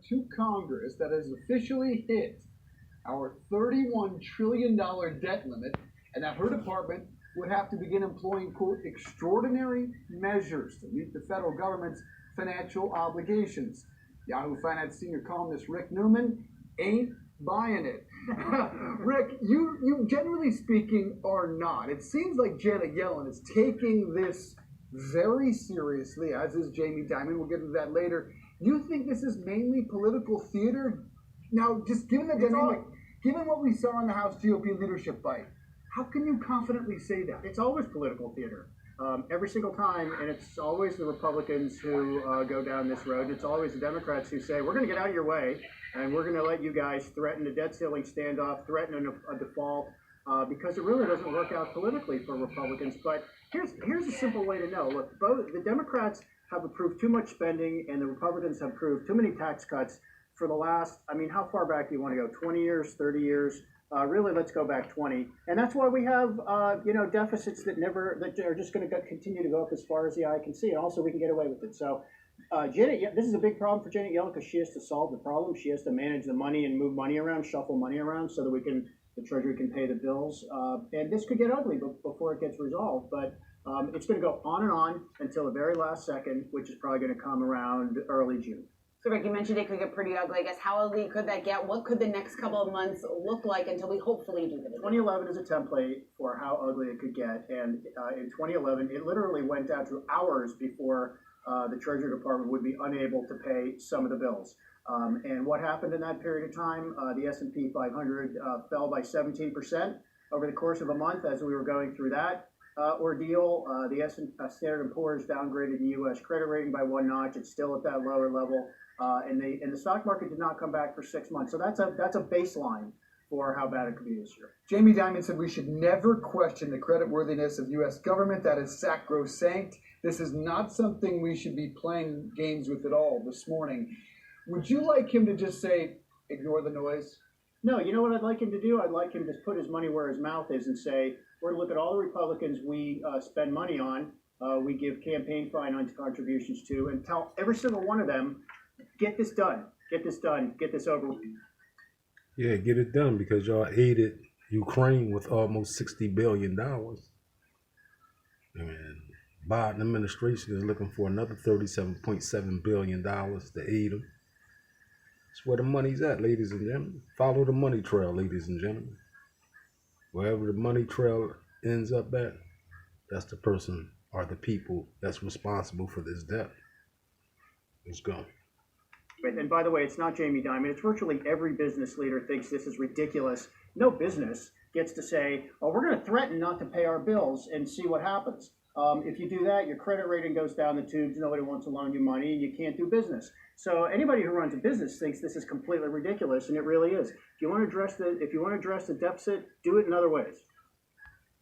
to Congress that has officially hit our $31 trillion debt limit, and that her department would have to begin employing, quote, extraordinary measures to meet the federal government's financial obligations. Yahoo Finance senior columnist Rick Newman ain't buying it. Rick, you generally speaking are not. It seems like Janet Yellen is taking this very seriously, as is Jamie Dimon. We'll get into that later. You think this is mainly political theater? Now, just given the dynamic, given what we saw in the House GOP leadership fight, how can you confidently say that? It's always political theater. Every single time, and it's always the Republicans who go down this road, and it's always the Democrats who say, we're going to get out of your way, and we're going to let you guys threaten a debt ceiling standoff, threaten a default, because it really doesn't work out politically for Republicans. But here's a simple way to know. Look, both the Democrats have approved too much spending, and the Republicans have approved too many tax cuts for the last, I mean, how far back do you want to go? 20 years, 30 years? Really, let's go back 20, and that's why we have deficits that are just going to continue to go up as far as the eye can see. And also, we can get away with it. So, this is a big problem for Janet Yellen because she has to solve the problem. She has to manage the money and move money around, shuffle money around, so that the Treasury can pay the bills. And this could get ugly before it gets resolved. But it's going to go on until the very last second, which is probably going to come around early June. So, Rick, you mentioned it could get pretty ugly. I guess how ugly could that get? What could the next couple of months look like until we hopefully do the 2011 is a template for how ugly it could get. And in 2011, it literally went down to hours before the Treasury Department would be unable to pay some of the bills. And what happened in that period of time? The S&P 500 fell by 17% over the course of a month as we were going through that ordeal. The Standard & Poor's downgraded the U.S. credit rating by one notch. It's still at that lower level. And the stock market did not come back for 6 months. So that's a baseline for how bad it could be this year. Jamie Dimon said we should never question the creditworthiness of U.S. government. That is sacrosanct. This is not something we should be playing games with at all this morning. Would you like him to just say, ignore the noise? No, you know what I'd like him to do? I'd like him to put his money where his mouth is and say, we're going to look at all the Republicans we spend money on, we give campaign finance contributions to, and tell every single one of them, get this done, get this over with. Yeah, get it done because y'all aided Ukraine with almost $60 billion. And Biden administration is looking for another $37.7 billion to aid them. That's where the money's at, ladies and gentlemen. Follow the money trail, ladies and gentlemen. Wherever the money trail ends up at, that's the person or the people that's responsible for this debt. Let's go. And by the way, it's not Jamie Dimon. It's virtually every business leader thinks this is ridiculous. No business gets to say, oh, we're going to threaten not to pay our bills and see what happens. If you do that, your credit rating goes down the tubes. Nobody wants to loan you money, and you can't do business. So anybody who runs a business thinks this is completely ridiculous, and it really is. If you want to address the deficit, do it in other ways.